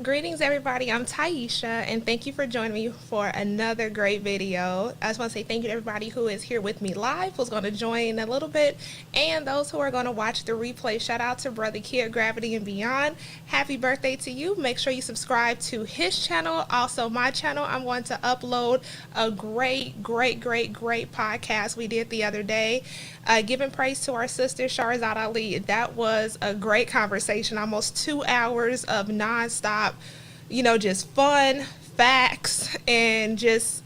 Greetings, everybody. I'm Tieesha, and thank you for joining me for another great video. I just want to say thank you to everybody who is here with me live, who's going to join in a little bit, and those who are going to watch the replay. Shout out to Brother Kid Gravity and Beyond. Happy birthday to you. Make sure you subscribe to his channel, also my channel. I'm going to upload a great podcast we did the other day, giving praise to our sister Sharzad Ali. That was a great conversation, almost 2 hours of nonstop, just fun facts and just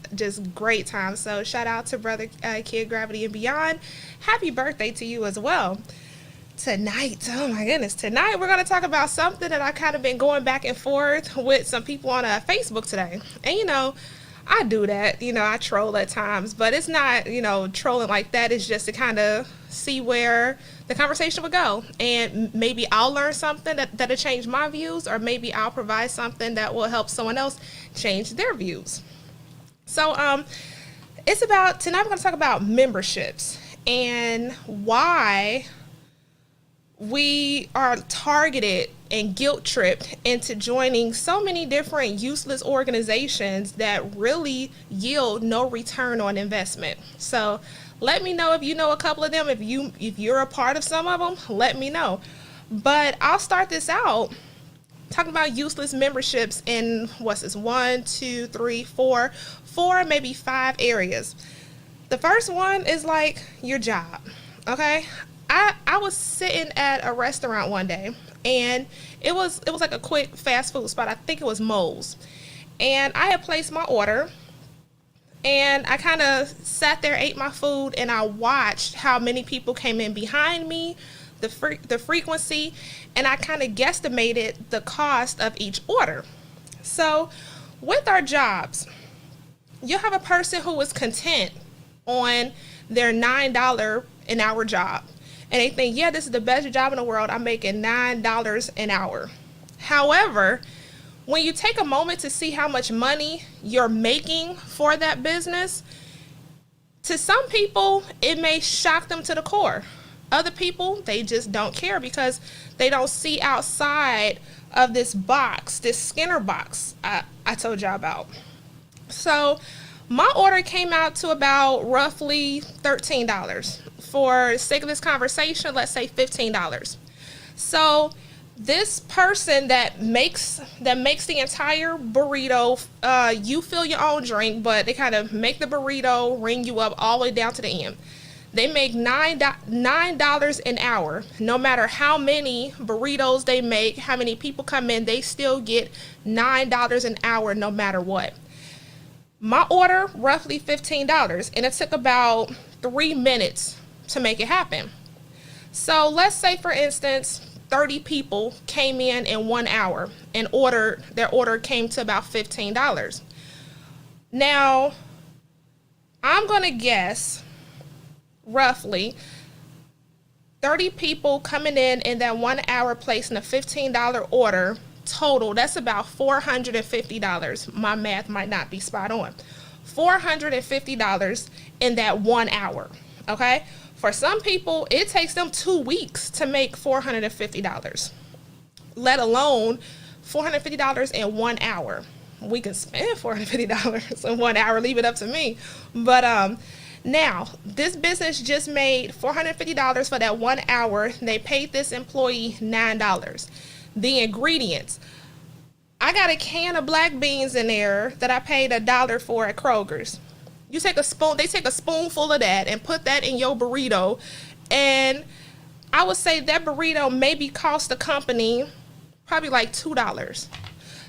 great time. So shout out to Brother Kid Gravity and Beyond. Happy birthday to you as well. Tonight, oh my goodness, tonight we're going to talk about something that I kind of been going back and forth with some people on Facebook today. And I do that, I troll at times, but it's not, trolling like that. It's just to kind of see where the conversation would go. And maybe I'll learn something that'll change my views, or maybe I'll provide something that will help someone else change their views. So tonight we're going to talk about memberships and why we are targeted and guilt tripped into joining so many different useless organizations that really yield no return on investment. So let me know if you know a couple of them. If you're a part of some of them, let me know. But I'll start this out talking about useless memberships in what's this, 1, 2, 3, 4, maybe 5 areas. The first one is like your job. Okay, I was sitting at a restaurant one day, and it was like a quick fast food spot. I think it was Moe's. And I had placed my order, and I kind of sat there, ate my food, and I watched how many people came in behind me, the frequency, and I kind of guesstimated the cost of each order. So with our jobs, you'll have a person who is content on their $9 an hour job. And they think, yeah, this is the best job in the world. I'm making $9 an hour. However, when you take a moment to see how much money you're making for that business, to some people, it may shock them to the core. Other people, they just don't care because they don't see outside of this box, this Skinner box I told y'all about. So my order came out to about roughly $13. For the sake of this conversation, let's say $15. So this person that makes the entire burrito, you fill your own drink, but they kind of make the burrito, ring you up all the way down to the end. They make $9 an hour. No matter how many burritos they make, how many people come in, they still get $9 an hour no matter what. My order, roughly $15, and it took about 3 minutes to make it happen. So let's say, for instance, 30 people came in 1 hour and their order came to about $15. Now, I'm going to guess roughly 30 people coming in that 1 hour placing a $15 order total. That's about $450. My math might not be spot on. $450 in that 1 hour. Okay. For some people, it takes them 2 weeks to make $450, let alone $450 in 1 hour. We can spend $450 in 1 hour, leave it up to me. But now, this business just made $450 for that 1 hour. They paid this employee $9. The ingredients. I got a can of black beans in there that I paid $1 for at Kroger's. You take a spoon, they take a spoonful of that and put that in your burrito. And I would say that burrito maybe cost the company probably like $2.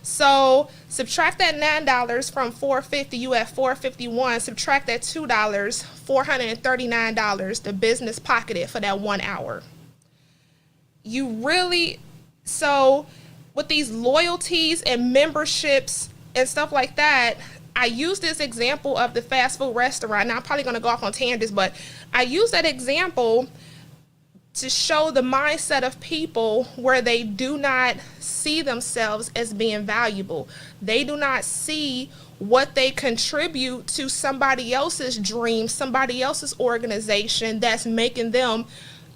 So subtract that $9 from $450, you at $451. Subtract that $2, $439 the business pocketed for that 1 hour. So with these loyalties and memberships and stuff like that, I use this example of the fast food restaurant. Now I'm probably going to go off on tangents, but I use that example to show the mindset of people where they do not see themselves as being valuable. They do not see what they contribute to somebody else's dream, somebody else's organization that's making them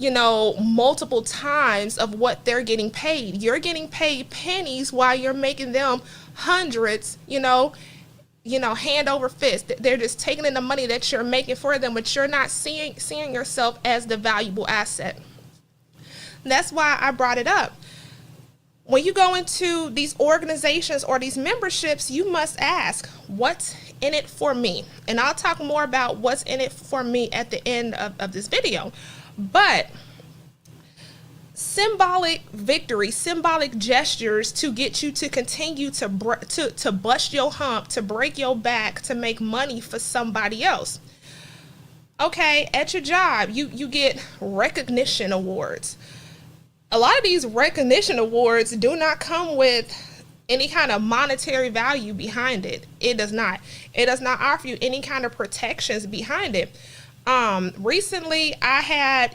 multiple times of what they're getting paid. You're getting paid pennies while you're making them hundreds, hand over fist. They're just taking in the money that you're making for them, but you're not seeing yourself as the valuable asset. That's why I brought it up. When you go into these organizations or these memberships, you must ask, what's in it for me? And I'll talk more about what's in it for me at the end of this video. But symbolic victory, symbolic gestures to get you to continue to bust your hump, to break your back, to make money for somebody else. Okay, at your job, you get recognition awards. A lot of these recognition awards do not come with any kind of monetary value behind it. It does not. It does not offer you any kind of protections behind it. Recently I had,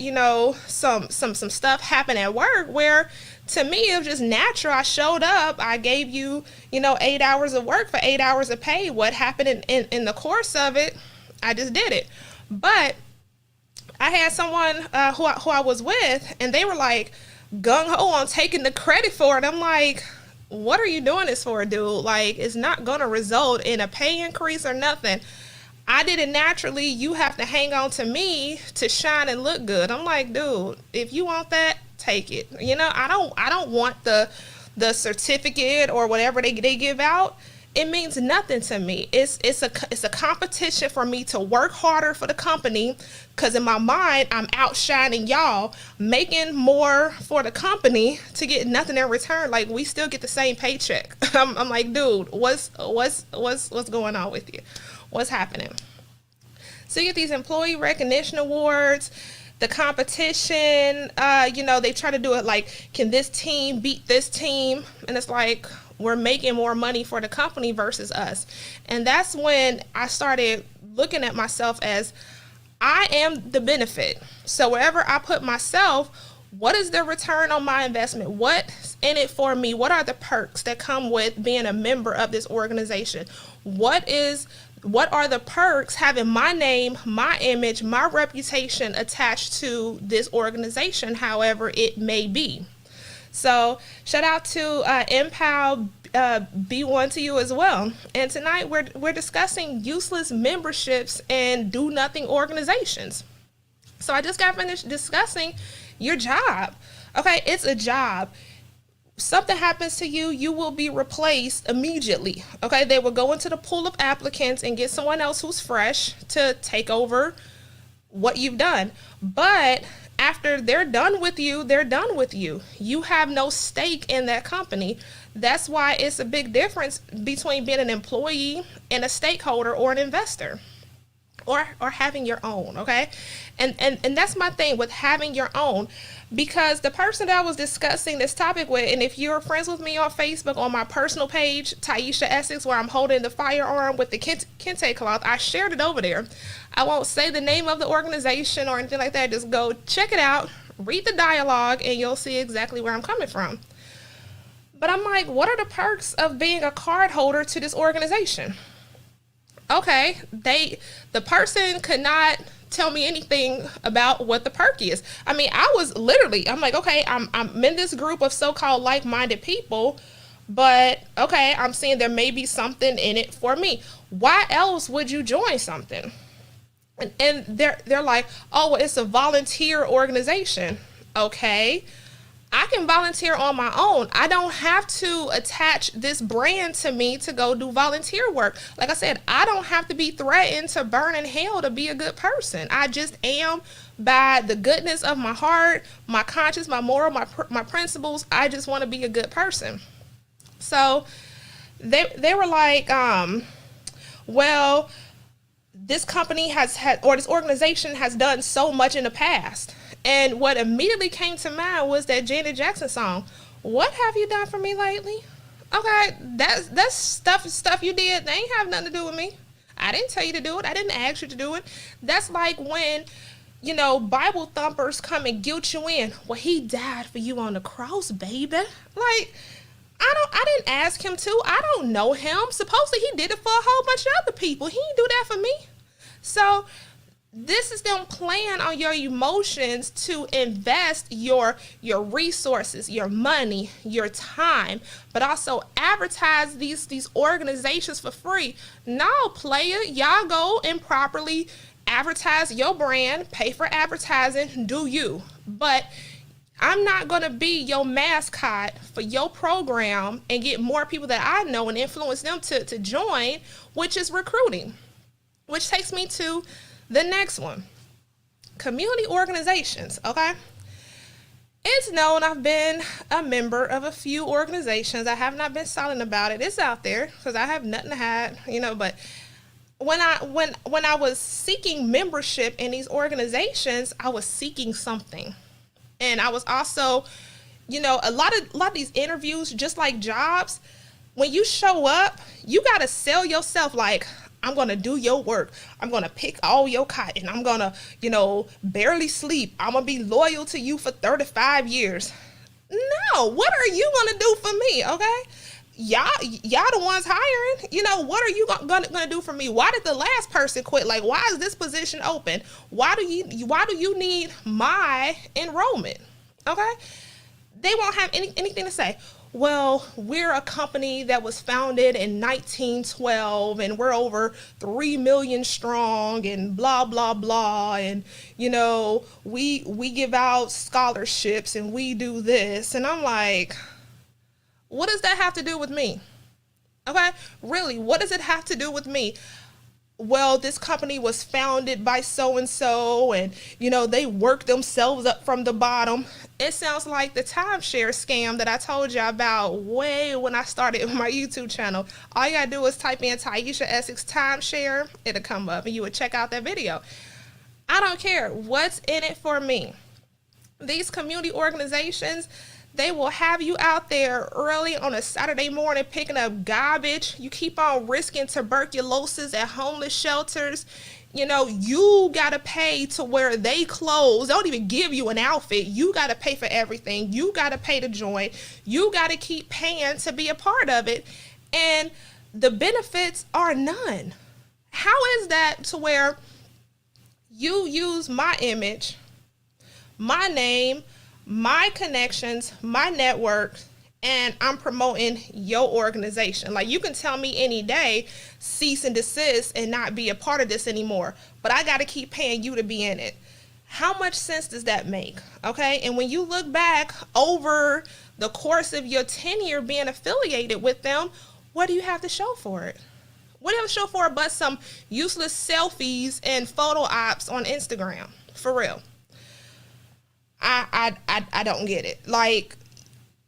some stuff happen at work where, to me, it was just natural. I showed up, I gave you, 8 hours of work for 8 hours of pay. What happened in the course of it, I just did it. But I had someone who I was with, and they were like gung-ho on taking the credit for it. I'm like, what are you doing this for, dude? Like, it's not going to result in a pay increase or nothing. I did it naturally. You have to hang on to me to shine and look good. I'm like, dude, if you want that, take it. I don't want the certificate or whatever they give out. It means nothing to me. It's a competition for me to work harder for the company, because in my mind, I'm outshining y'all, making more for the company to get nothing in return. Like, we still get the same paycheck. I'm like, dude, what's going on with you? What's happening? So you get these employee recognition awards, the competition, they try to do it like, can this team beat this team? And it's like, we're making more money for the company versus us. And that's when I started looking at myself as, I am the benefit. So wherever I put myself, what is the return on my investment? What's in it for me? What are the perks that come with being a member of this organization? What are the perks having my name, my image, my reputation attached to this organization, however it may be? So shout out to Empow B1 to you as well. And tonight we're discussing useless memberships and do nothing organizations. So I just got finished discussing your job. Okay, it's a job. Something happens to you, you will be replaced immediately. Okay, they will go into the pool of applicants and get someone else who's fresh to take over what you've done. But after they're done with you, they're done with you. You have no stake in that company. That's why it's a big difference between being an employee and a stakeholder or an investor, or having your own. Okay, and that's my thing with having your own, because the person that I was discussing this topic with, and if you're friends with me on Facebook, on my personal page, TieeshaEssex, where I'm holding the firearm with the kente cloth, I shared it over there. I won't say the name of the organization or anything like that. Just go check it out, read the dialogue, and you'll see exactly where I'm coming from. But I'm like, what are the perks of being a card holder to this organization? Okay, the person could not tell me anything about what the perk is. I mean, I'm like, okay, I'm in this group of so-called like-minded people, but okay, I'm seeing there may be something in it for me. Why else would you join something? And they're like, oh, well, it's a volunteer organization. Okay, I can volunteer on my own. I don't have to attach this brand to me to go do volunteer work. Like I said, I don't have to be threatened to burn in hell to be a good person. I just am, by the goodness of my heart, my conscience, my moral, my principles. I just want to be a good person. So they were like, well, this company or this organization has done so much in the past. And what immediately came to mind was that Janet Jackson song, "What Have You Done For Me Lately?" Okay, that's stuff you did. They ain't have nothing to do with me. I didn't tell you to do it. I didn't ask you to do it. That's like when, Bible thumpers come and guilt you in. Well, he died for you on the cross, baby. Like, I didn't ask him to. I don't know him. Supposedly he did it for a whole bunch of other people. He didn't do that for me. So This is them playing on your emotions to invest your resources, your money, your time, but also advertise these organizations for free. No, player, y'all go and properly advertise your brand, pay for advertising, do you. But I'm not going to be your mascot for your program and get more people that I know and influence them to join, which is recruiting. Which takes me to the next one, community organizations, okay? It's known I've been a member of a few organizations. I have not been silent about it. It's out there because I have nothing to hide, but when I was seeking membership in these organizations, I was seeking something. And I was also, a lot of these interviews, just like jobs, when you show up, you got to sell yourself like, I'm going to do your work. I'm going to pick all your cotton. I'm going to, barely sleep. I'm going to be loyal to you for 35 years. No, what are you going to do for me? Okay. Y'all the ones hiring, what are you going to do for me? Why did the last person quit? Like, why is this position open? Why do you need my enrollment? Okay. They won't have anything to say. Well, we're a company that was founded in 1912 and we're over 3 million strong and blah, blah, blah. And, we give out scholarships and we do this. And I'm like, what does that have to do with me? Okay, really, what does it have to do with me? Well, this company was founded by so-and-so and, they worked themselves up from the bottom. It sounds like the timeshare scam that I told you about way when I started my YouTube channel. All you gotta do is type in TieeshaEssex timeshare. It'll come up and you would check out that video. I don't care what's in it for me. These community organizations, they will have you out there early on a Saturday morning picking up garbage. You keep on risking tuberculosis at homeless shelters. You got to pay to wear they clothes. They don't even give you an outfit. You got to pay for everything. You got to pay to join. You got to keep paying to be a part of it. And the benefits are none. How is that to where you use my image, my name, my connections, my network, and I'm promoting your organization? Like, you can tell me any day, cease and desist and not be a part of this anymore, but I got to keep paying you to be in it. How much sense does that make? Okay. And when you look back over the course of your tenure being affiliated with them, what do you have to show for it? What do you have to show for it but some useless selfies and photo ops on Instagram? For real. I don't get it. Like,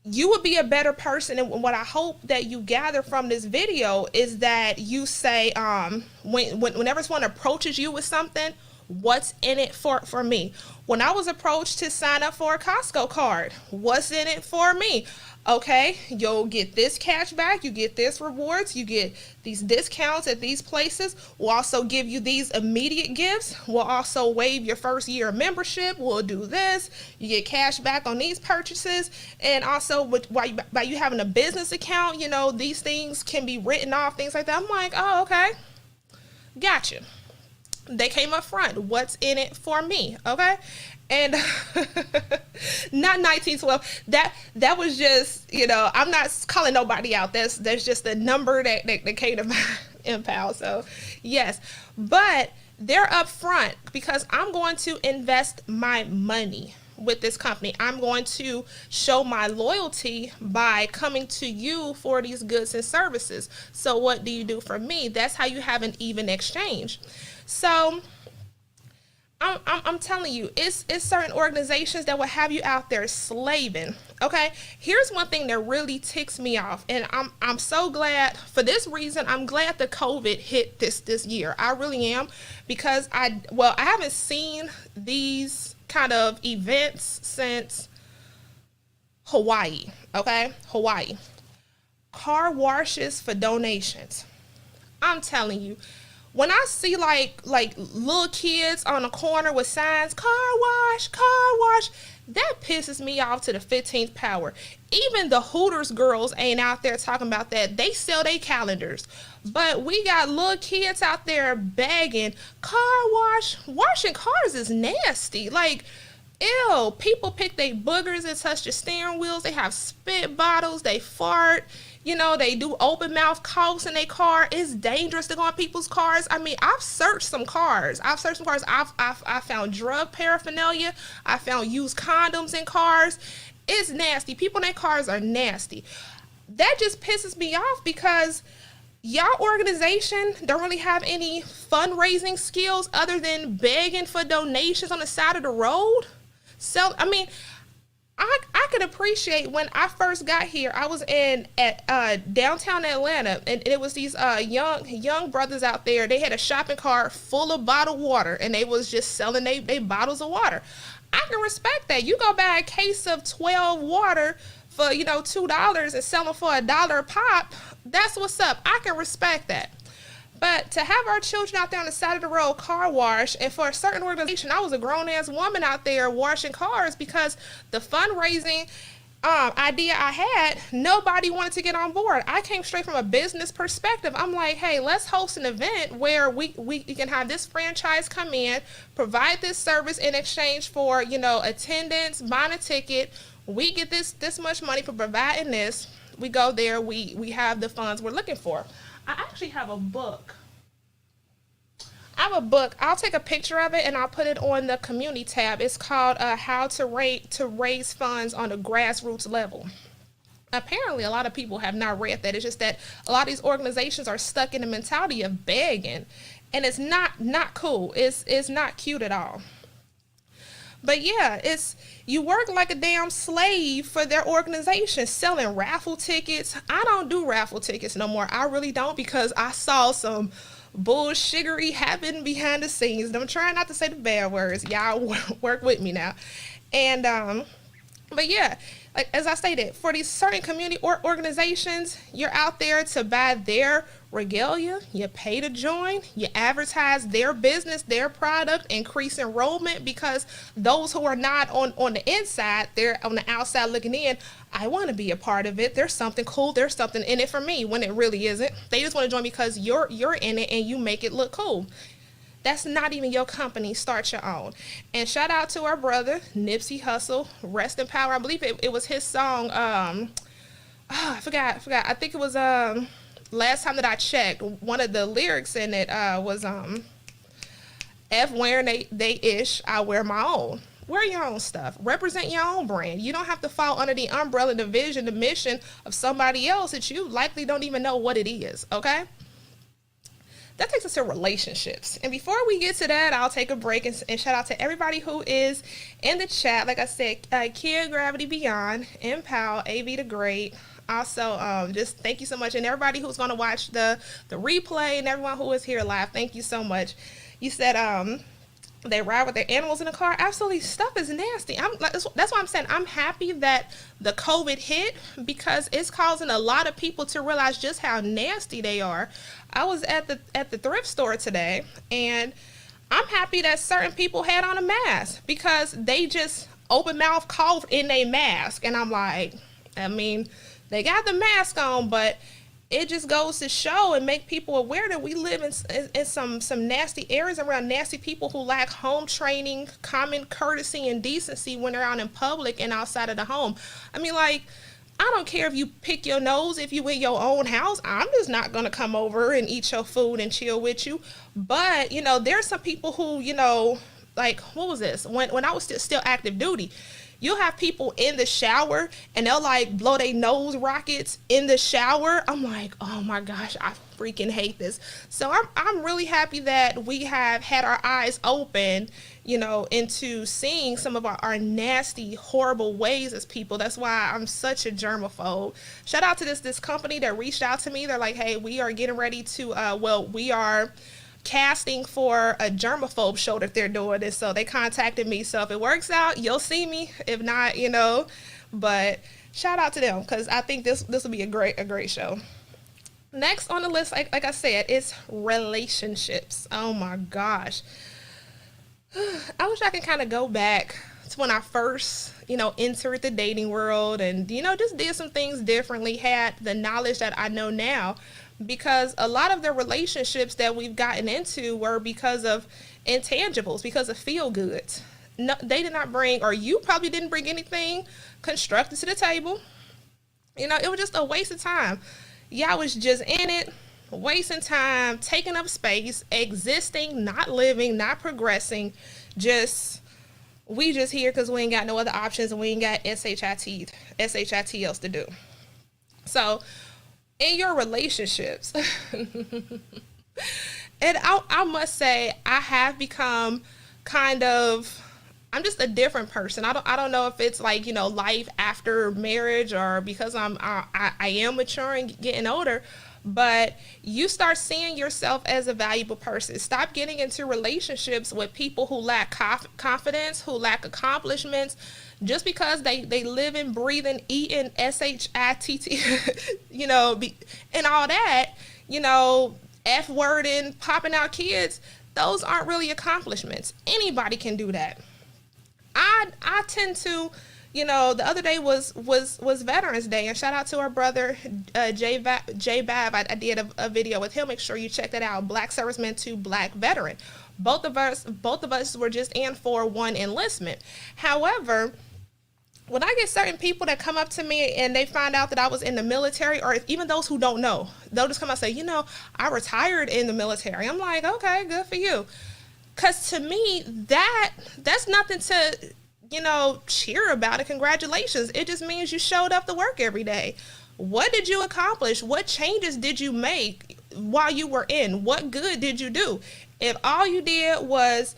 you would be a better person. And what I hope that you gather from this video is that you say, whenever someone approaches you with something, what's in it for me? When I was approached to sign up for a Costco card, what's in it for me? Okay, you'll get this cash back, you get this rewards, you get these discounts at these places. We'll also give you these immediate gifts. We'll also waive your first year of membership. We'll do this. You get cash back on these purchases. And also by you having a business account, these things can be written off, things like that. I'm like, oh, okay, gotcha. They came up front. What's in it for me? Okay. And not 1912. That was just, I'm not calling nobody out. There's just a number that came to my impound. So yes, but they're up front because I'm going to invest my money with this company. I'm going to show my loyalty by coming to you for these goods and services. So what do you do for me? That's how you have an even exchange. So I'm telling you, it's certain organizations that will have you out there slaving. Okay, here's one thing that really ticks me off, and I'm so glad for this reason. I'm glad the COVID hit this year. I really am, because I haven't seen these kind of events since Hawaii. Okay, Hawaii. Car washes for donations. I'm telling you, When I see like little kids on the corner with signs, car wash, that pisses me off to the 15th power. Even the Hooters girls ain't out there talking about that. They sell their calendars. But we got little kids out there begging, car wash. Washing cars is nasty. Like, ew, people pick their boogers and touch the steering wheels. They have spit bottles. They fart. You know, they do open mouth coughs in their car. It's dangerous to go on people's cars. I mean, I've searched some cars. I've found drug paraphernalia. I found used condoms in cars. It's nasty. People in their cars are nasty. That just pisses me off because y'all organization don't really have any fundraising skills other than begging for donations on the side of the road. So, I mean, I could appreciate when I first got here. I was at downtown Atlanta, and it was these young brothers out there. They had a shopping cart full of bottled water, and they was just selling they bottles of water. I can respect that. You go buy a case of 12 water for $2 and sell them for $1 a pop. That's what's up. I can respect that. But to have our children out there on the side of the road car wash, and for a certain organization, I was a grown-ass woman out there washing cars because the fundraising idea I had, nobody wanted to get on board. I came straight from a business perspective. I'm like, hey, let's host an event where we can have this franchise come in, provide this service in exchange for, attendance, buying a ticket. We get this much money for providing this. We go there, we have the funds we're looking for. I actually have a book. I'll take a picture of it and I'll put it on the community tab. It's called How to Raise Funds on the Grassroots Level. Apparently, a lot of people have not read that. It's just that a lot of these organizations are stuck in the mentality of begging, and it's not cool. It's not cute at all. But yeah, you work like a damn slave for their organization, selling raffle tickets. I don't do raffle tickets no more. I really don't, because I saw some bullshiggery happen behind the scenes. I'm trying not to say the bad words. Y'all work with me now. And but yeah, like as I stated, for these certain community organizations, you're out there to buy their regalia, you pay to join, you advertise their business, their product, increase enrollment, because those who are not on the inside, they're on the outside looking in. I want to be a part of it. There's something cool. There's something in it for me, when it really isn't. They just want to join because you're in it and you make it look cool. That's not even your company. Start your own. And shout out to our brother, Nipsey Hussle. Rest in power. I believe it was his song. I forgot. I think it was last time that I checked, one of the lyrics in it was F wearing they ish, I wear my own. Wear your own stuff. Represent your own brand. You don't have to fall under the umbrella, the vision, the mission of somebody else that you likely don't even know what it is, okay? That takes us to relationships. And before we get to that, I'll take a break and shout out to everybody who is in the chat. Like I said, Kia Gravity Beyond, Empower, AV the Great. Also, just thank you so much. And everybody who's going to watch the replay and everyone who is here live, thank you so much. You said they ride with their animals in the car. Absolutely, stuff is nasty. That's why I'm saying I'm happy that the COVID hit, because it's causing a lot of people to realize just how nasty they are. I was at the thrift store today, and I'm happy that certain people had on a mask, because they just open mouth coughed in their mask, and I'm like, I mean, they got the mask on, but it just goes to show and make people aware that we live in some nasty areas around nasty people who lack home training, common courtesy, and decency when they're out in public and outside of the home. I mean, like, I don't care if you pick your nose, if you in your own house. I'm just not going to come over and eat your food and chill with you. But, there's some people who, like, what was this? When I was still active duty, you'll have people in the shower and they'll like blow their nose rockets in the shower. I'm like, oh my gosh, I freaking hate this. So I'm really happy that we have had our eyes open, into seeing some of our nasty, horrible ways as people. That's why I'm such a germaphobe. Shout out to this company that reached out to me. They're like, hey, we are getting ready to, we are casting for a germaphobe show that they're doing, and so they contacted me. So if it works out, you'll see me. If not, but shout out to them, because I think this will be a great show. Next on the list, like I said, is relationships. Oh my gosh. I wish I could kind of go back to when I first, entered the dating world and, just did some things differently, had the knowledge that I know now. Because a lot of the relationships that we've gotten into were because of intangibles, because of feel goods. No, they did not bring, or you probably didn't bring anything constructive to the table. It was just a waste of time. Y'all was just in it, wasting time, taking up space, existing, not living, not progressing. We just here because we ain't got no other options and we ain't got SHIT else to do. So, in your relationships, and I must say, I have become kind of, I'm just a different person. I don't know if it's like, life after marriage or because I am maturing, getting older, but you start seeing yourself as a valuable person. Stop getting into relationships with people who lack confidence, who lack accomplishments, just because they live and breathe and eat in SHIT, and all that, F word and popping out kids. Those aren't really accomplishments. Anybody can do that. I tend to, the other day was Veterans Day, and shout out to our brother Jay Bav. I did a video with him. Make sure you check that out. Black serviceman to black veteran. Both of us were just in for one enlistment. However, when I get certain people that come up to me and they find out that I was in the military, or even those who don't know, they'll just come out and say, I retired in the military. I'm like, okay, good for you. Because to me, that's nothing to, cheer about it. Congratulations. It just means you showed up to work every day. What did you accomplish? What changes did you make while you were in? What good did you do? If all you did was,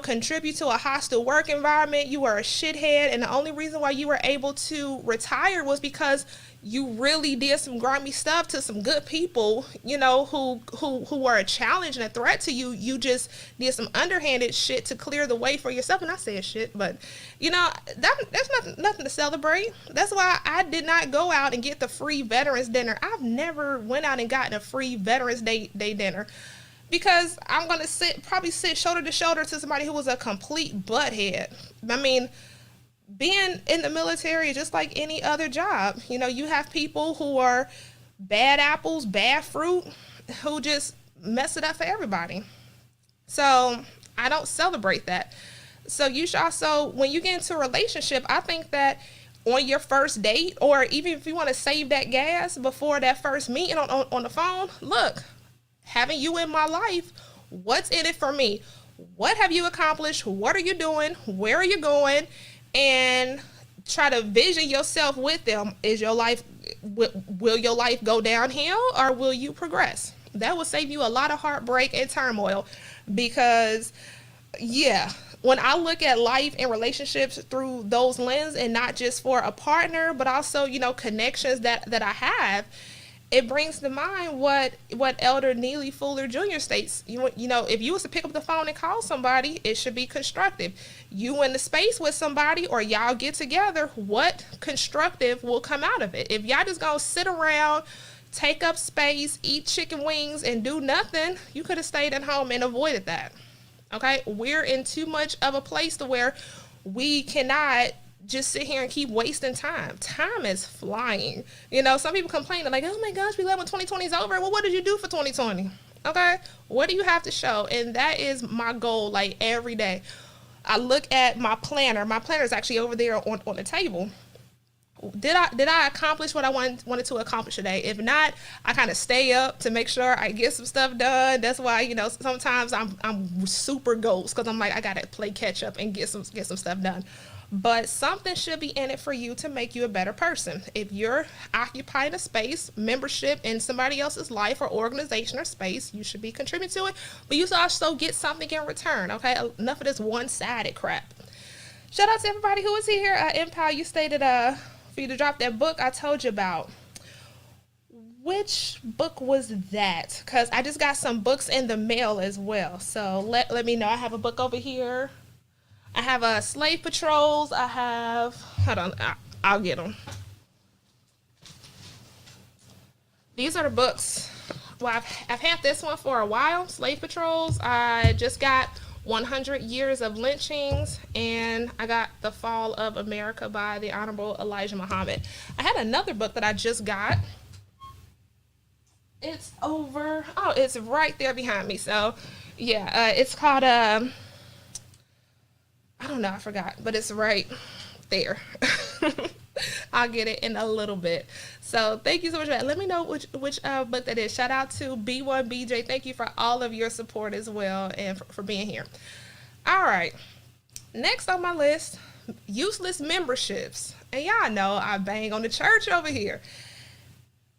contribute to a hostile work environment, you were a shithead, and the only reason why you were able to retire was because you really did some grimy stuff to some good people, who were a challenge and a threat to you. You just did some underhanded shit to clear the way for yourself. And I said shit, but that's nothing to celebrate. That's why I did not go out and get the free Veterans dinner. I've never went out and gotten a free Veterans Day dinner, because I'm going to probably sit shoulder to shoulder to somebody who was a complete butthead. I mean, being in the military is just like any other job. You have people who are bad apples, bad fruit, who just mess it up for everybody. So I don't celebrate that. So you should also, when you get into a relationship, I think that on your first date, or even if you want to save that gas before that first meeting on the phone, look, having you in my life, what's in it for me? What have you accomplished? What are you doing? Where are you going? And try to vision yourself with them. Is your life, will your life go downhill, or will you progress? That will save you a lot of heartbreak and turmoil, because when I look at life and relationships through those lenses, and not just for a partner, but also, connections that I have, it brings to mind what Elder Neely Fuller Jr. states. If you was to pick up the phone and call somebody, it should be constructive. You in the space with somebody, or y'all get together, what constructive will come out of it? If y'all just gonna sit around, take up space, eat chicken wings, and do nothing, you could have stayed at home and avoided that. Okay? We're in too much of a place to where we cannot just sit here and keep wasting time. Time is flying. Some people complain, they're like, oh my gosh, we love when 2020 is over. Well, what did you do for 2020? Okay? What do you have to show? And that is my goal, like, every day. I look at my planner. My planner is actually over there on the table. Did I accomplish what I wanted to accomplish today? If not, I kind of stay up to make sure I get some stuff done. That's why, sometimes I'm super ghost, because I'm like, I gotta play catch up and get some stuff done. But something should be in it for you to make you a better person. If you're occupying a space, membership in somebody else's life or organization or space, you should be contributing to it. But you should also get something in return, okay? Enough of this one-sided crap. Shout out to everybody who was here. Empire, you stated for you to drop that book I told you about. Which book was that? Because I just got some books in the mail as well. So let me know. I have a book over here. I have Slave Patrols. I have, hold on, I'll get them. These are the books. Well, I've had this one for a while, Slave Patrols. I just got 100 Years of Lynchings, and I got The Fall of America by the Honorable Elijah Muhammad. I had another book that I just got. It's over. Oh, it's right there behind me. So, yeah, it's called, I don't know, I forgot, but it's right there. I'll get it in a little bit. So thank you so much for that. Let me know which book that is. Shout out to B1BJ. Thank you for all of your support as well and for being here. All right. Next on my list, useless memberships. And y'all know I bang on the church over here.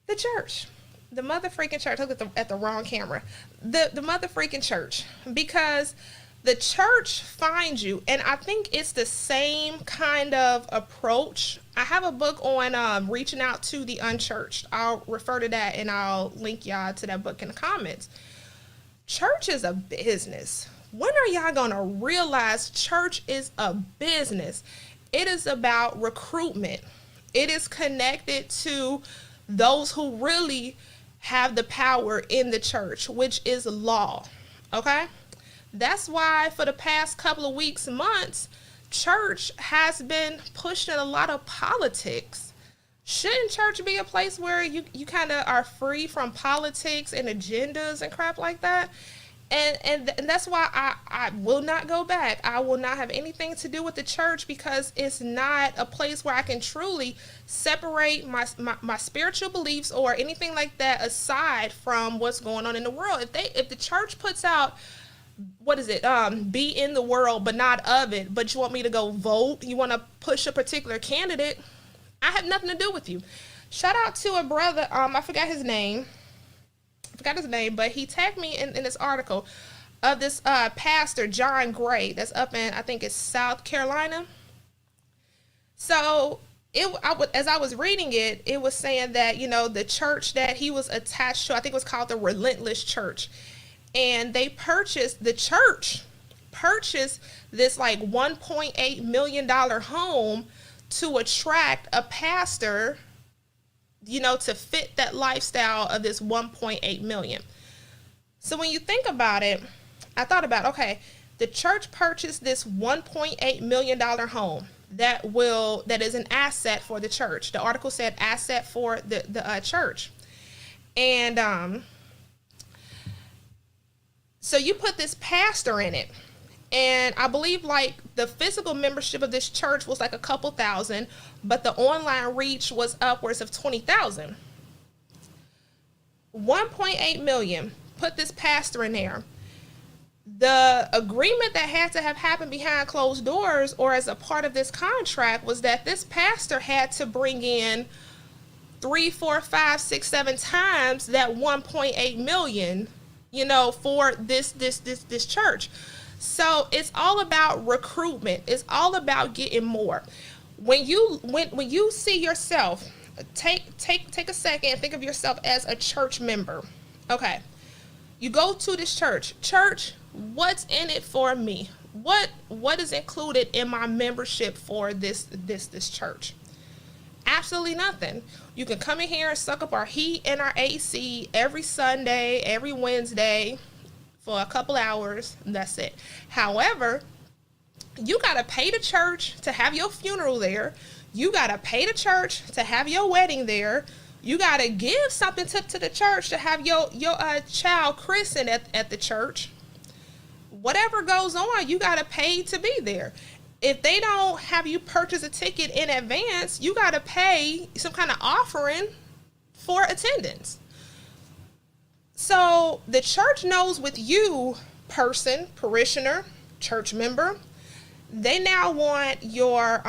The church. The mother freaking church. Look at the wrong camera. The mother freaking church. Because the church finds you, and I think it's the same kind of approach. I have a book on reaching out to the unchurched. I'll refer to that, and I'll link y'all to that book in the comments. Church is a business. When are y'all going to realize church is a business? It is about recruitment. It is connected to those who really have the power in the church, which is law. Okay? That's why for the past couple of weeks, months, church has been pushing a lot of politics. Shouldn't church be a place where you kind of are free from politics and agendas and crap like that? And that's why I will not go back. I will not have anything to do with the church, because it's not a place where I can truly separate my spiritual beliefs or anything like that aside from what's going on in the world. If the church puts out, what is it? Be in the world, but not of it. But you want me to go vote? You want to push a particular candidate? I have nothing to do with you. Shout out to a brother. I forgot his name. But he tagged me in this article of this pastor, John Gray, that's up in, I think it's South Carolina. So as I was reading it, it was saying that, the church that he was attached to, I think it was called the Relentless Church. And the church purchased this like $1.8 million home to attract a pastor, to fit that lifestyle of this 1.8 million. So when you think about it, I thought about, okay, the church purchased this $1.8 million home that is an asset for the church. The article said asset for the church. And, so you put this pastor in it, and I believe like the physical membership of this church was like a couple thousand, but the online reach was upwards of 20,000. 1.8 million, put this pastor in there. The agreement that had to have happened behind closed doors or as a part of this contract was that this pastor had to bring in 3, 4, 5, 6, 7 times that 1.8 million, for this church. So it's all about recruitment. It's all about getting more. When you see yourself, take a second and think of yourself as a church member. Okay. You go to this church. Church, what's in it for me? What is included in my membership for this church? Absolutely nothing. You can come in here and suck up our heat and our AC every Sunday, every Wednesday for a couple hours, and that's it. However, you got to pay the church to have your funeral there. You got to pay the church to have your wedding there. You got to give something to the church to have your child christened at the church. Whatever goes on, you got to pay to be there. If they don't have you purchase a ticket in advance, you got to pay some kind of offering for attendance. So the church knows with you, person, parishioner, church member, they now want your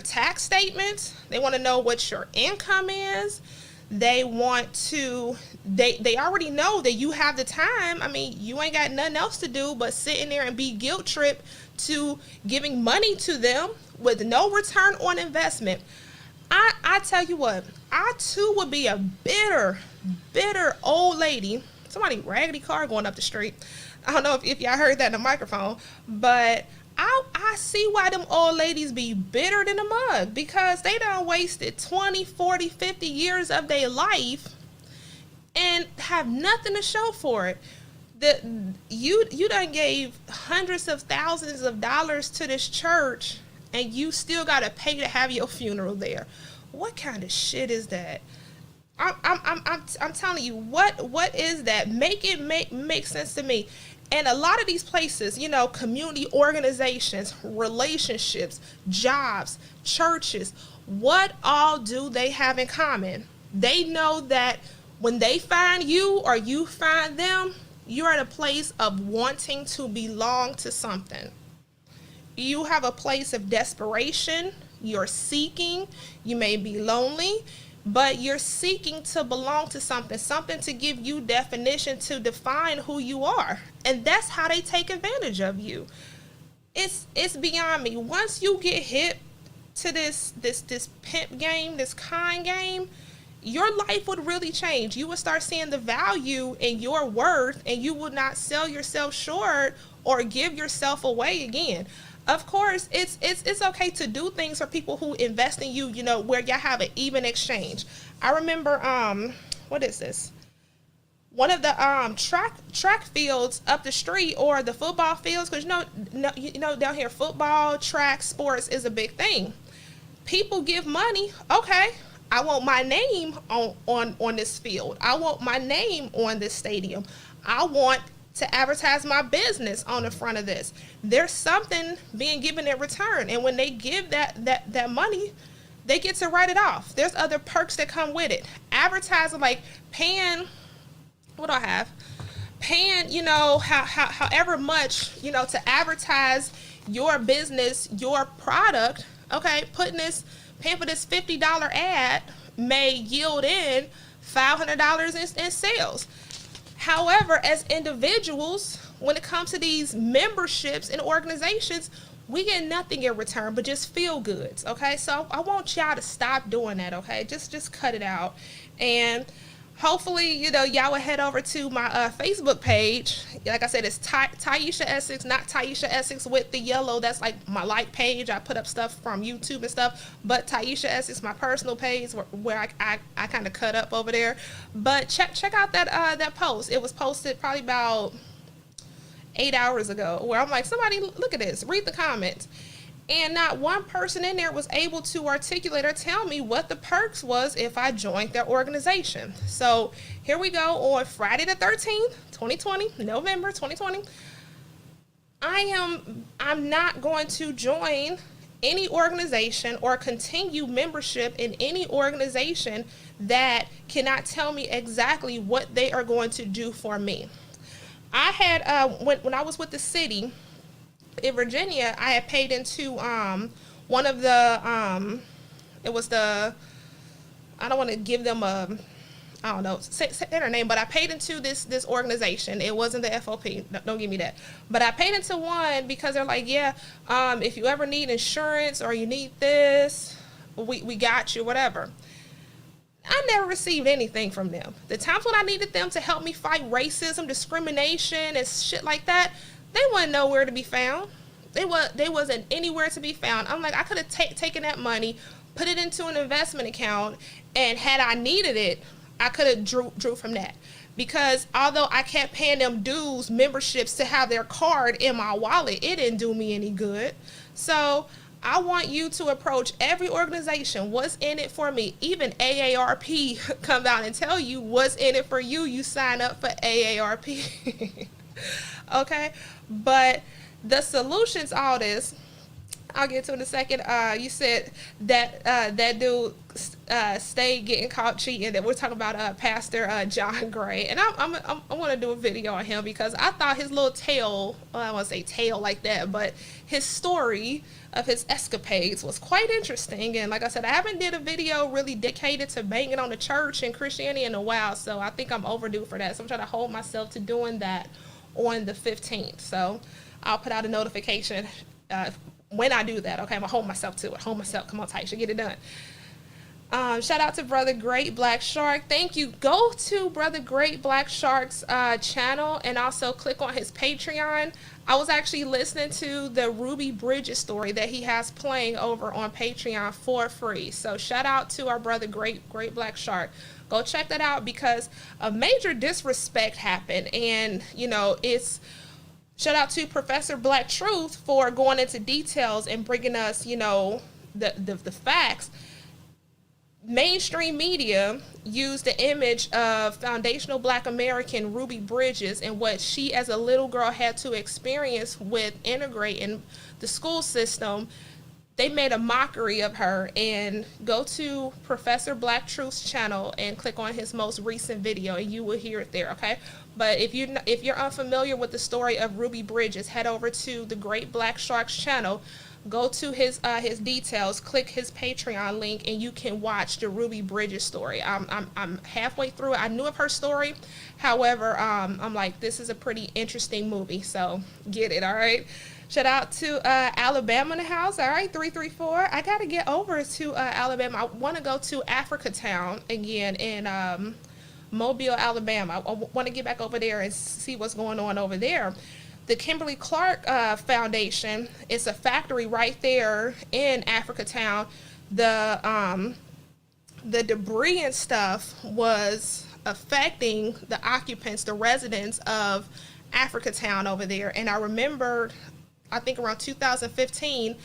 tax statements. They want to know what your income is. They want to, they already know that you have the time. I mean, you ain't got nothing else to do but sit in there and be guilt tripped to giving money to them with no return on investment. I tell you what, I too would be a bitter old lady. Somebody raggedy car going up the street. I don't know if y'all heard that in the microphone, but I see why them old ladies be bitter than a mug, because they done wasted 20, 40, 50 years of their life and have nothing to show for it. You done gave hundreds of thousands of dollars to this church, and you still gotta pay to have your funeral there. What kind of shit is that? I'm telling you, what is that? Make it make sense to me. And a lot of these places, you know, community organizations, relationships, jobs, churches, what all do they have in common? They know that when they find you or you find them, you're in a place of wanting to belong to something. You have a place of desperation. You're seeking. You may be lonely, but you're seeking to belong to something, something to give you definition, to define who you are. And that's how they take advantage of you. It's beyond me. Once you get hip to this pimp game, this con game, your life would really change. You would start seeing the value in your worth, and you would not sell yourself short or give yourself away again. Of course, it's okay to do things for people who invest in you, you know, where y'all have an even exchange. I remember, what is this? One of the track fields up the street, or the football fields, because you know down here, football, track, sports is a big thing. People give money. Okay, I want my name on this field. I want my name on this stadium. I want to advertise my business on the front of this. There's something being given in return. And when they give that money, they get to write it off. There's other perks that come with it. Advertising, like paying, what do I have? Paying, you know, however much, you know, to advertise your business, your product. Okay, paying for this $50 ad may yield in $500 in sales. However, as individuals, when it comes to these memberships and organizations, we get nothing in return but just feel goods. Okay, so I want y'all to stop doing that. Okay, just cut it out. And hopefully, you know, y'all will head over to my Facebook page. Like I said, it's Tieesha Essex, not Tieesha Essex with the yellow. That's like my like page. I put up stuff from YouTube and stuff. But Tieesha Essex, my personal page, where I kind of cut up over there. But check out that post. It was posted probably about 8 hours ago, where I'm like, somebody look at this, read the comments. And not one person in there was able to articulate or tell me what the perks was if I joined their organization. So here we go on Friday the 13th, 2020, November 2020. I'm not going to join any organization or continue membership in any organization that cannot tell me exactly what they are going to do for me. I had, when I was with the city in Virginia, I had paid into one of the it was the, I don't want to give them a, I don't know, say their name, but I paid into this organization. It wasn't the FOP, don't give me that. But I paid into one because they're like, yeah, if you ever need insurance or you need this, we got you, whatever. I never received anything from them. The times when I needed them to help me fight racism, discrimination, and shit like that, they wasn't nowhere to be found. They wasn't anywhere to be found. I'm like, I could have taken that money, put it into an investment account, and had I needed it, I could have drew from that. Because although I kept paying them dues, memberships to have their card in my wallet, it didn't do me any good. So I want you to approach every organization. What's in it for me? Even AARP comes out and tell you what's in it for you. You sign up for AARP. Okay, but the solutions, all this, I'll get to in a second. You said that that dude stayed getting caught cheating. That we're talking about Pastor John Gray, and I want to do a video on him because I thought his little tale, well, I won't say tale like that, but his story of his escapades was quite interesting. And like I said, I haven't did a video really dedicated to banging on the church and Christianity in a while, so I think I'm overdue for that. So I'm trying to hold myself to doing that on the 15th. So I'll put out a notification when I do that. Okay, I'm gonna hold myself to it. Hold myself. Come on, Tieesha, get it done. Shout out to Brother Great Black Shark. Thank you. Go to Brother Great Black Shark's channel and also click on his Patreon. I was actually listening to the Ruby Bridges story that he has playing over on Patreon for free. So shout out to our brother Great Black Shark. go check that out, because a major disrespect happened. And, it's shout out to Professor Black Truth for going into details and bringing us, the facts. Mainstream media used the image of foundational Black American Ruby Bridges and what she as a little girl had to experience with integrating the school system. They made a mockery of her. And go to Professor Black Truth's channel and click on his most recent video, and you will hear it there, okay? But if you're unfamiliar with the story of Ruby Bridges, head over to the Great Black Shark's channel. Go to his details, click his Patreon link, and you can watch the Ruby Bridges story. I'm halfway through it. I knew of her story. However, I'm like, this is a pretty interesting movie, so get it, all right? Shout out to Alabama in the house. All right, 334. I got to get over to Alabama. I want to go to Africatown again in Mobile, Alabama. I want to get back over there and see what's going on over there. The Kimberly Clark Foundation, it's a factory right there in Africatown. The debris and stuff was affecting the occupants, the residents of Africatown over there. And I remembered, I think around 2015,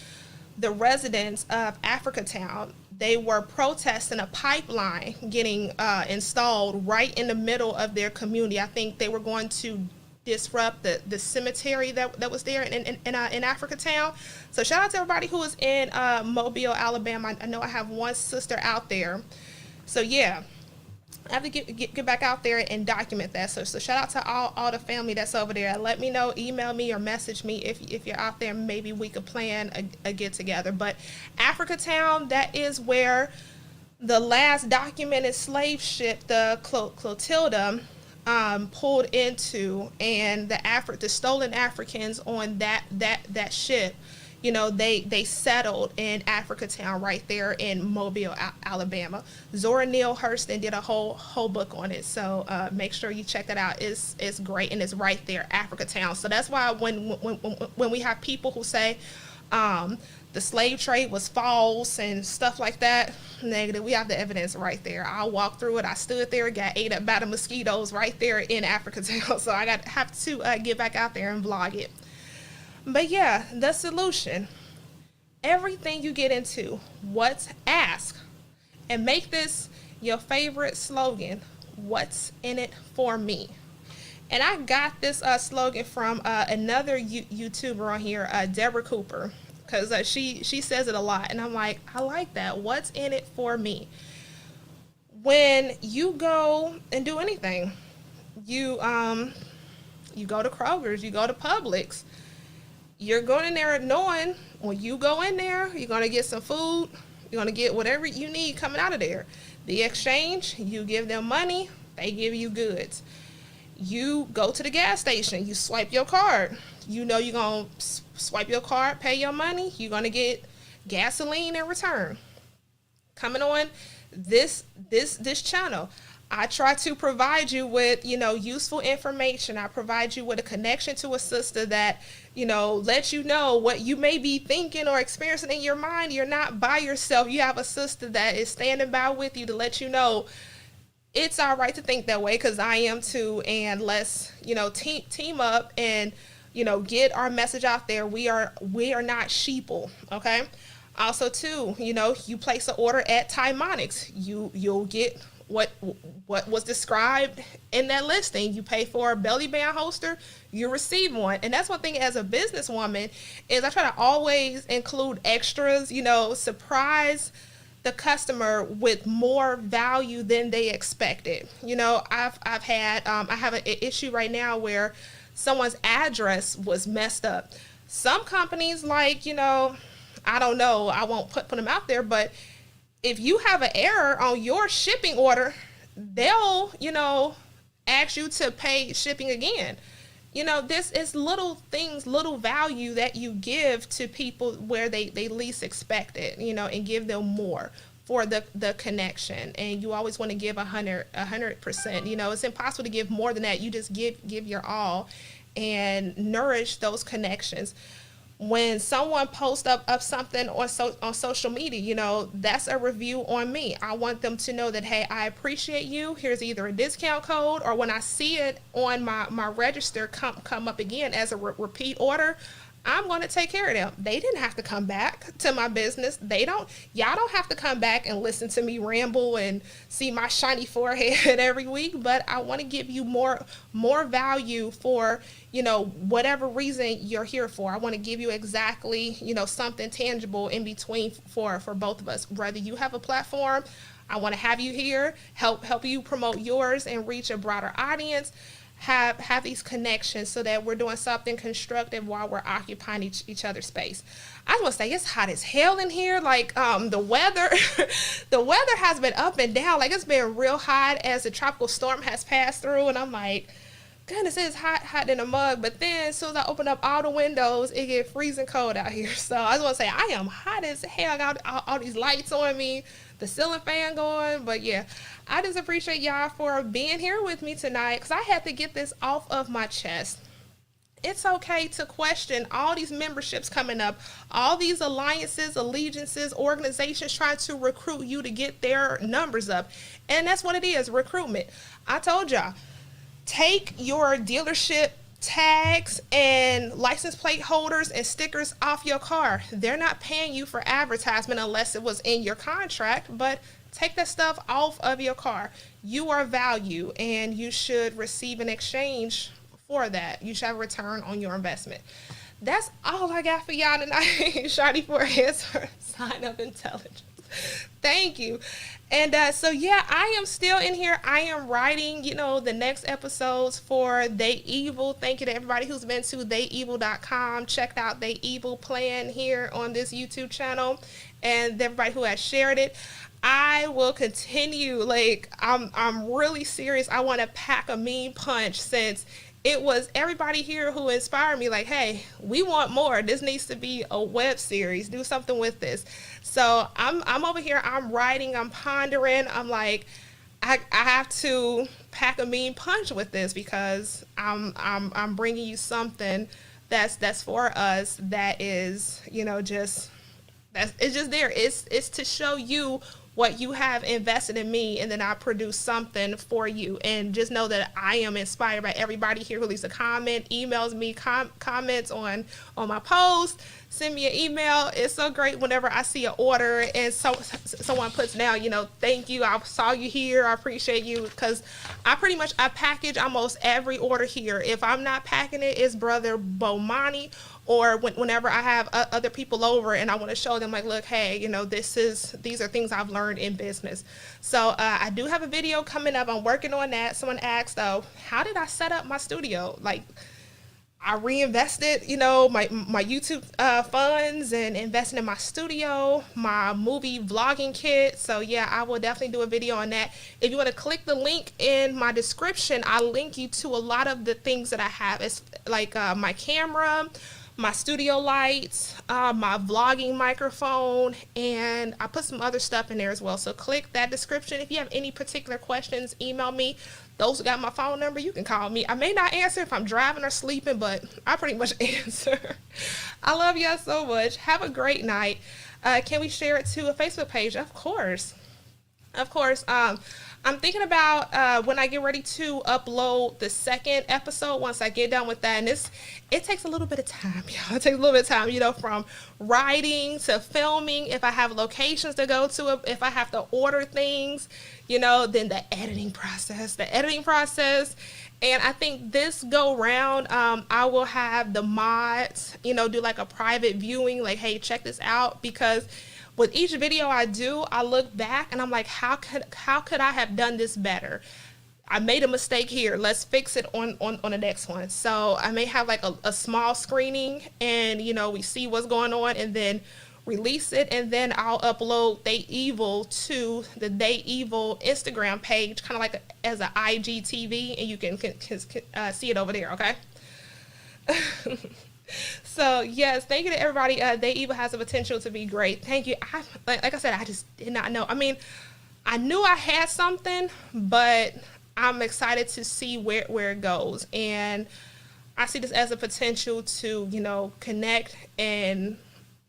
the residents of Africatown, they were protesting a pipeline getting installed right in the middle of their community. I think they were going to disrupt the cemetery that was there in Africatown. So shout out to everybody who is in Mobile, Alabama. I know I have one sister out there. So yeah, I have to get back out there and document that. So shout out to all the family that's over there. Let me know, email me or message me if you're out there. Maybe we could plan a get together. But Africatown, that is where the last documented slave ship, the Clotilda, pulled into, and the stolen Africans on that ship, they settled in Africatown right there in Mobile, Alabama. Zora Neale Hurston did a whole book on it, so make sure you check that out. It's great, and it's right there, Africatown. So that's why when we have people who say the slave trade was false and stuff like that, negative, we have the evidence right there. I walked through it. I stood there, got ate up by the mosquitoes right there in Africatown. So I have to get back out there and vlog it. But yeah, the solution, everything you get into, what's ask, and make this your favorite slogan, what's in it for me. And I got this slogan from another YouTuber on here, Deborah Cooper, because she says it a lot, and I'm like, I like that. What's in it for me? When you go and do anything, you go to Kroger's, you go to Publix, you're going in there knowing when you go in there, you're going to get some food, you're going to get whatever you need coming out of there. The exchange, you give them money, they give you goods. You go to the gas station, you swipe your card. You're going to swipe your card, pay your money, you're going to get gasoline in return. Coming on this channel, I try to provide you with, useful information. I provide you with a connection to a sister that, lets you know what you may be thinking or experiencing in your mind. You're not by yourself. You have a sister that is standing by with you to let you know it's all right to think that way, because I am too. And let's, team up and, get our message out there. We are not sheeple. Okay. Also too, you place an order at Timonics, you'll get what was described in that listing. You pay for a belly band holster, you receive one. And that's one thing as a businesswoman is I try to always include extras, surprise the customer with more value than they expected. I've had I have an issue right now where someone's address was messed up. Some companies, like, I don't know, I won't put them out there, but if you have an error on your shipping order, they'll, ask you to pay shipping again. This is little things, little value that you give to people where they least expect it, and give them more for the connection. And you always want to give 100%. It's impossible to give more than that. You just give your all and nourish those connections. when someone posts up something on social media, that's a review on me. I want them to know that, hey, I appreciate you. Here's either a discount code, or when I see it on my register come up again as a repeat order, I'm going to take care of them. They didn't have to come back to my business. Y'all don't have to come back and listen to me ramble and see my shiny forehead every week, but I want to give you more value for, whatever reason you're here for. I want to give you exactly, something tangible in between for both of us. Whether you have a platform, I want to have you here, help you promote yours and reach a broader audience. Have these connections so that we're doing something constructive while we're occupying each other's space. I just want to say it's hot as hell in here. Like the weather, the weather has been up and down. Like it's been real hot as the tropical storm has passed through, and I'm like, goodness, it's hot in a mug. But then as soon as I open up all the windows, it get freezing cold out here. So I just want to say I am hot as hell. I got all these lights on me, the ceiling fan going. But yeah, I just appreciate y'all for being here with me tonight, because I had to get this off of my chest. It's okay to question all these memberships coming up, all these alliances, allegiances, organizations trying to recruit you to get their numbers up. And that's what it is, recruitment. I told y'all, take your dealership tags and license plate holders and stickers off your car. They're not paying you for advertisement unless it was in your contract, but take that stuff off of your car. You are value, and you should receive an exchange for that. You should have a return on your investment. That's all I got for y'all tonight. Shawty Forehead's sign of intelligence. Thank you. And so yeah, I am still in here. I am writing, the next episodes for They Evil. Thank you to everybody who's been to theyevil.com, checked out They Evil plan here on this YouTube channel, and everybody who has shared it. I will continue. Like, I'm really serious. I want to pack a mean punch, since it was everybody here who inspired me. Like, hey, we want more. This needs to be a web series. Do something with this. So I'm over here. I'm writing. I'm pondering. I'm like, I have to pack a mean punch with this, because I'm bringing you something that's for us. That is, it's just there. It's to show you what you have invested in me, and then I produce something for you. And just know that I am inspired by everybody here who leaves a comment, emails me comments on my post, send me an email. It's so great whenever I see an order and someone puts down, thank you, I saw you here, I appreciate you, because I package almost every order here. If I'm not packing it, it's Brother Bomani, or whenever I have other people over and I want to show them, like, look, hey, these are things I've learned in business. So I do have a video coming up. I'm working on that. Someone asked, though, how did I set up my studio? Like, I reinvested, my YouTube funds, and invested in my studio, my movie vlogging kit. So yeah, I will definitely do a video on that. If you want to click the link in my description, I'll link you to a lot of the things that I have. It's like my camera, my studio lights, my vlogging microphone, and I put some other stuff in there as well. So click that description. If you have any particular questions, email me. Those who got my phone number, you can call me. I may not answer if I'm driving or sleeping, but I pretty much answer. I love y'all so much. Have a great night. Can we share it to a Facebook page? Of course. Of course. I'm thinking about when I get ready to upload the second episode, once I get done with that. And it takes a little bit of time, y'all. It takes a little bit of time, from writing to filming. If I have locations to go to, if I have to order things, then the editing process. And I think this go round, I will have the mods, do like a private viewing, like, hey, check this out, because with each video I do, I look back and I'm like, how could I have done this better? I made a mistake here. Let's fix it on the next one. So I may have like a small screening, and we see what's going on, and then release it, and then I'll upload They Evil to the They Evil Instagram page, kind of like as an IGTV, and you can see it over there. Okay. So yes, thank you to everybody. They Evil has the potential to be great. Thank you. Like I said, I just did not know. I mean, I knew I had something, but I'm excited to see where it goes. And I see this as a potential to, connect and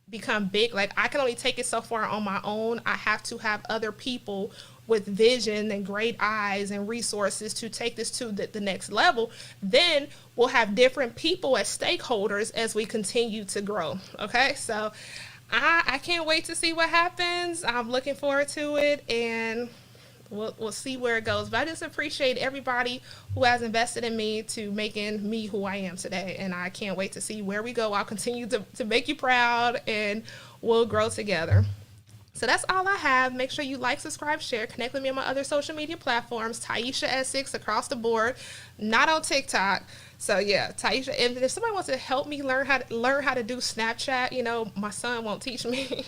become big. Like, I can only take it so far on my own. I have to have other people with vision and great eyes and resources to take this to the next level. Then we'll have different people as stakeholders as we continue to grow. Okay, so I can't wait to see what happens. I'm looking forward to it, and we'll see where it goes. But I just appreciate everybody who has invested in me to making me who I am today. And I can't wait to see where we go. I'll continue to make you proud, and we'll grow together. So that's all I have. Make sure you like, subscribe, share. Connect with me on my other social media platforms. TieeshaEssex across the board. Not on TikTok. So yeah, Tieesha. And if somebody wants to help me learn how to do Snapchat, my son won't teach me.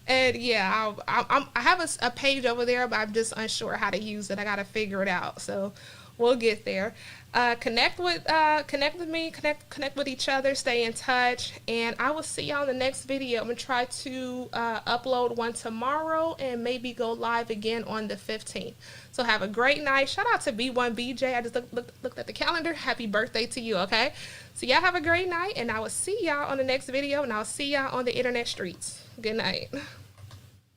And yeah, I have a page over there, but I'm just unsure how to use it. I got to figure it out. So we'll get there. Connect with me, connect with each other, stay in touch, and I will see y'all in the next video. I'm gonna try to upload one tomorrow and maybe go live again on the 15th. So have a great night. Shout out to B1BJ. I just looked at the calendar. Happy birthday to you, okay? So y'all have a great night, and I will see y'all on the next video, and I'll see y'all on the internet streets. Good night.